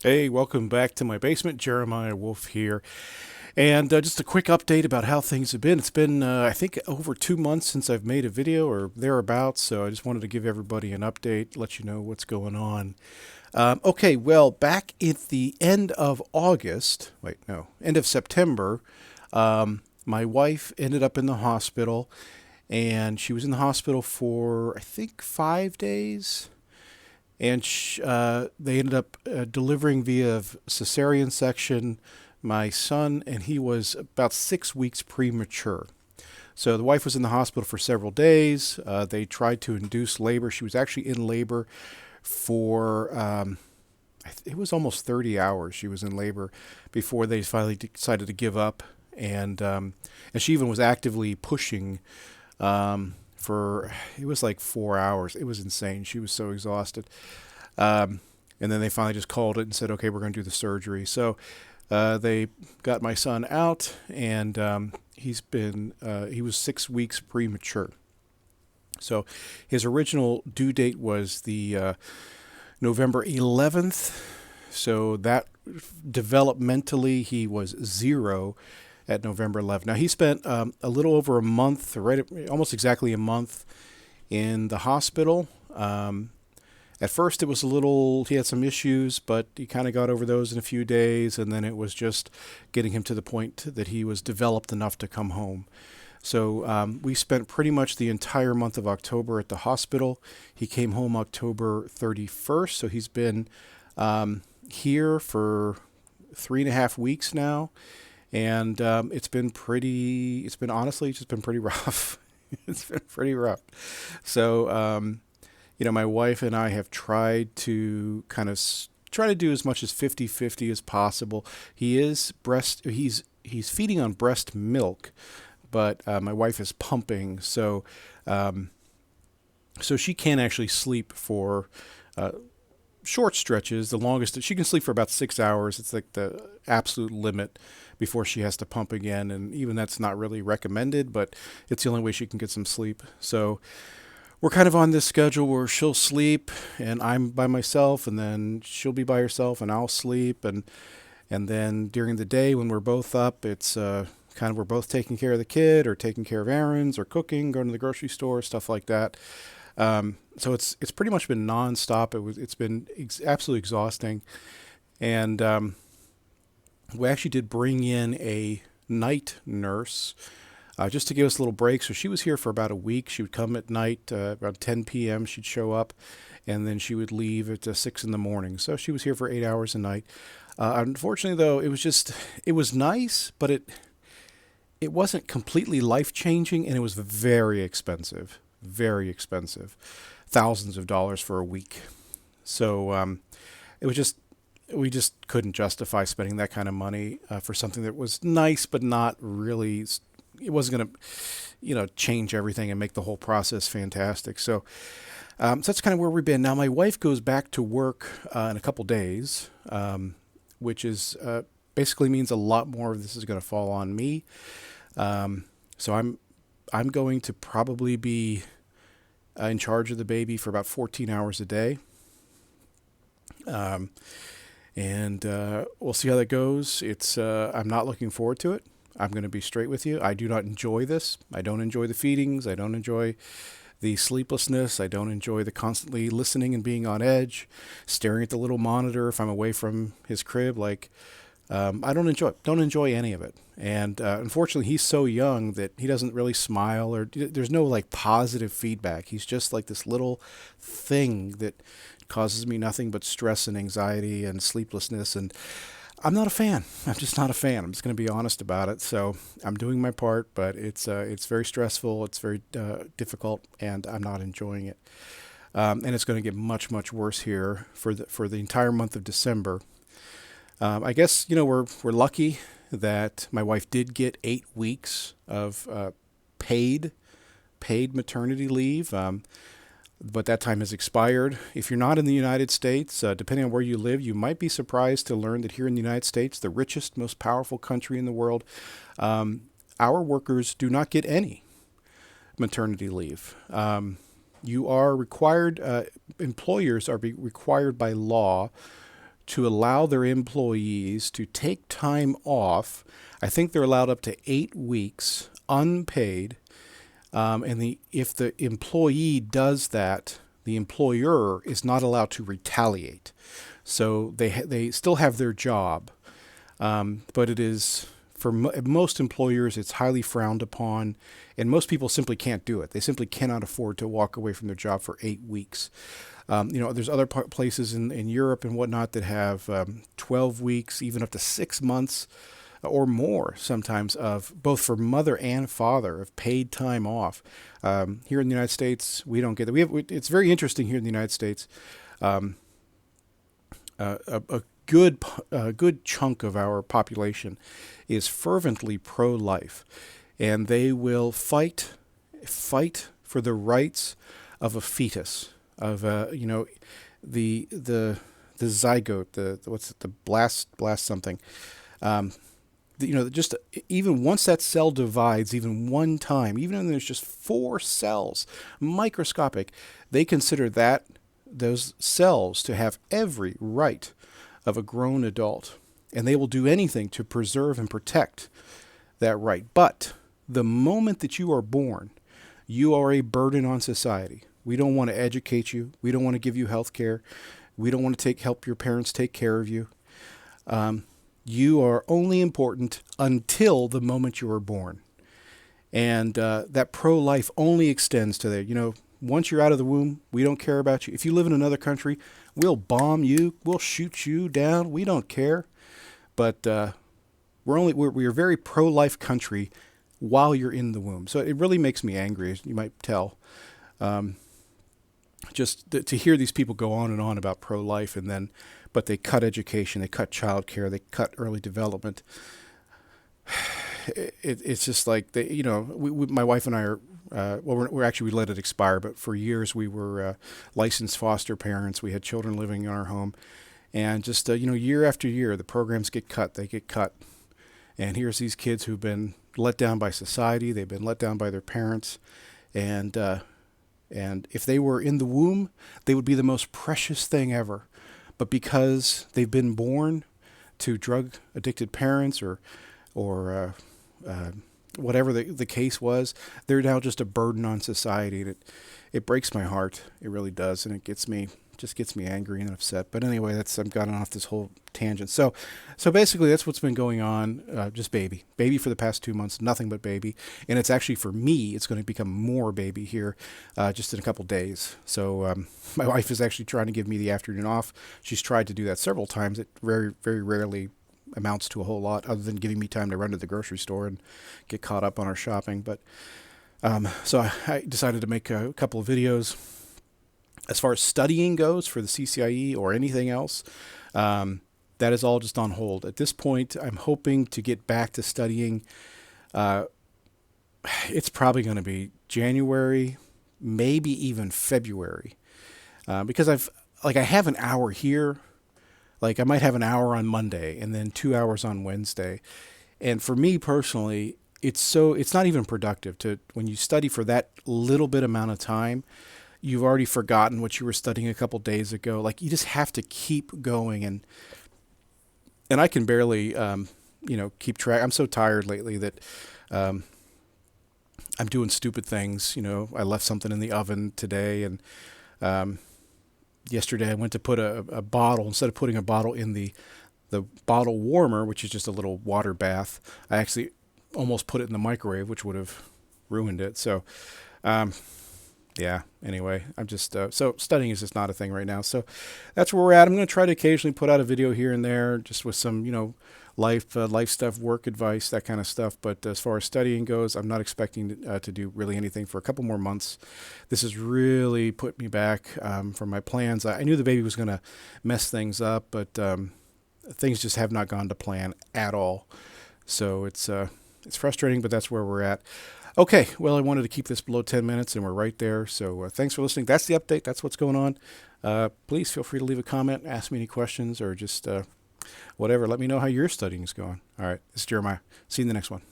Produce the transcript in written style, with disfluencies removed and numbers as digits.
Hey, welcome back to my basement. Jeremiah Wolf here. And just a quick update about how things have been. It's been, I think, over 2 months since I've made a video or thereabouts. So I just wanted to give everybody an update, let you know what's going on. Okay, well, back at the end of August, wait, no, end of September, my wife ended up in the hospital. And she was in the hospital for, I think, 5 days. And they ended up delivering via cesarean section my son, and he was about 6 weeks premature. So the wife was in the hospital for several days. They tried to induce labor. She was actually in labor for it was almost 30 hours. She was in labor before they finally decided to give up, and she even was actively pushing for it was like 4 hours. It was insane. She was so exhausted. And then they finally just called it and said, okay, we're going to do the surgery. So they got my son out, and he was 6 weeks premature. So his original due date was the November 11th. So that developmentally, he was zero at November 11th. Now he spent a little over a month, almost exactly a month, in the hospital. At first, it was he had some issues, but he kind of got over those in a few days, and then it was just getting him to the point that he was developed enough to come home. So we spent pretty much the entire month of October at the hospital. He came home October 31st, so he's been here for 3.5 weeks now, and it's been honestly just been pretty rough. It's been pretty rough. So, my wife and I have tried to try to do as much as 50-50 as possible. He's feeding on breast milk, but my wife is pumping, so she can't actually sleep for uh, short stretches. The longest she can sleep for about 6 hours. It's like the absolute limit before she has to pump again, and even that's not really recommended, but it's the only way she can get some sleep. So we're kind of on this schedule where she'll sleep and I'm by myself, and then she'll be by herself and I'll sleep, and then during the day when we're both up, it's kind of we're both taking care of the kid or taking care of errands or cooking, going to the grocery store, stuff like that. So it's pretty much been nonstop. It's been absolutely exhausting, and we actually did bring in a night nurse just to give us a little break. So she was here for about a week. She would come at night, around 10 p.m. She'd show up, and then she would leave at 6 in the morning. So she was here for 8 hours a night. Unfortunately, though, it was nice, but it wasn't completely life changing, and it was very expensive, thousands of dollars for a week. So it was just we just couldn't justify spending that kind of money for something that was nice, but not really. It wasn't going to, change everything and make the whole process fantastic. So that's kind of where we've been. Now, my wife goes back to work in a couple days, which is basically means a lot more of this is going to fall on me. So I'm going to probably be in charge of the baby for about 14 hours a day. Um, and we'll see how that goes. I'm not looking forward to it. I'm going to be straight with you. I do not enjoy this. I don't enjoy the feedings. I don't enjoy the sleeplessness. I don't enjoy the constantly listening and being on edge, staring at the little monitor if I'm away from his crib. I don't enjoy any of it. And unfortunately, he's so young that he doesn't really smile, or there's no like positive feedback. He's just like this little thing that causes me nothing but stress and anxiety and sleeplessness. And I'm not a fan. I'm just not a fan. I'm just going to be honest about it. So I'm doing my part, but it's very stressful. It's very difficult, and I'm not enjoying it. And it's going to get much worse here for the entire month of December. I guess we're lucky that my wife did get 8 weeks of paid paid maternity leave. But that time has expired. If you're not in the United States, depending on where you live, you might be surprised to learn that here in the United States, the richest, most powerful country in the world, our workers do not get any maternity leave. You are required, employers are required by law to allow their employees to take time off. I think they're allowed up to 8 weeks unpaid. If the employee does that, the employer is not allowed to retaliate. So they still have their job, but it is for most employers it's highly frowned upon, and most people simply can't do it. They simply cannot afford to walk away from their job for 8 weeks. There's other places in Europe and whatnot that have 12 weeks, even up to 6 months or more sometimes, of both for mother and father of paid time off. Here in the United States, we don't get that. It's very interesting here in the United States. A good chunk of our population is fervently pro-life, and they will fight for the rights of a fetus, of the zygote, the blast something. Just even once that cell divides, even one time, even when there's just 4 cells, microscopic, they consider those cells to have every right of a grown adult, and they will do anything to preserve and protect that right. But the moment that you are born, you are a burden on society. We don't want to educate you. We don't want to give you health care. We don't want to help your parents take care of you. You are only important until the moment you are born. And that pro-life only extends to there. Once you're out of the womb, we don't care about you. If you live in another country, we'll bomb you. We'll shoot you down. We don't care. But we're a very pro-life country while you're in the womb. So it really makes me angry, as you might tell. Just to hear these people go on and on about pro-life, but they cut education, they cut childcare, they cut early development. It's just like my wife and I are. We let it expire, but for years we were licensed foster parents. We had children living in our home, and just year after year, the programs get cut. They get cut, and here's these kids who've been let down by society. They've been let down by their parents, and if they were in the womb, they would be the most precious thing ever. But because they've been born to drug-addicted parents or whatever the case was, they're now just a burden on society. And it breaks my heart. It really does, and it gets me angry and upset. But anyway, I'm gotten off this whole tangent. So basically, that's what's been going on. Just baby for the past 2 months, nothing but baby. And it's actually, for me, it's going to become more baby here just in a couple days. So my wife is actually trying to give me the afternoon off. She's tried to do that several times. It very, very rarely amounts to a whole lot, other than giving me time to run to the grocery store and get caught up on our shopping. But so I decided to make a couple of videos. As far as studying goes for the CCIE or anything else, that is all just on hold. At this point, I'm hoping to get back to studying. It's probably going to be January, maybe even February, because I have an hour here. Like, I might have an hour on Monday and then 2 hours on Wednesday. And for me personally, it's not even productive when you study for that little bit amount of time. You've already forgotten what you were studying a couple days ago. Like, you just have to keep going, and I can barely, keep track. I'm so tired lately that I'm doing stupid things. I left something in the oven today, and yesterday I went to put a bottle, instead of putting a bottle in the bottle warmer, which is just a little water bath, I actually almost put it in the microwave, which would have ruined it. So, yeah, anyway, I'm just, so studying is just not a thing right now. So that's where we're at. I'm going to try to occasionally put out a video here and there, just with some, life stuff, work advice, that kind of stuff. But as far as studying goes, I'm not expecting to do really anything for a couple more months. This has really put me back from my plans. I knew the baby was going to mess things up, but things just have not gone to plan at all. So it's frustrating, but that's where we're at. Okay, well, I wanted to keep this below 10 minutes, and we're right there. So thanks for listening. That's the update. That's what's going on. Please feel free to leave a comment, ask me any questions, or just whatever. Let me know how your studying is going. All right, this is Jeremiah. See you in the next one.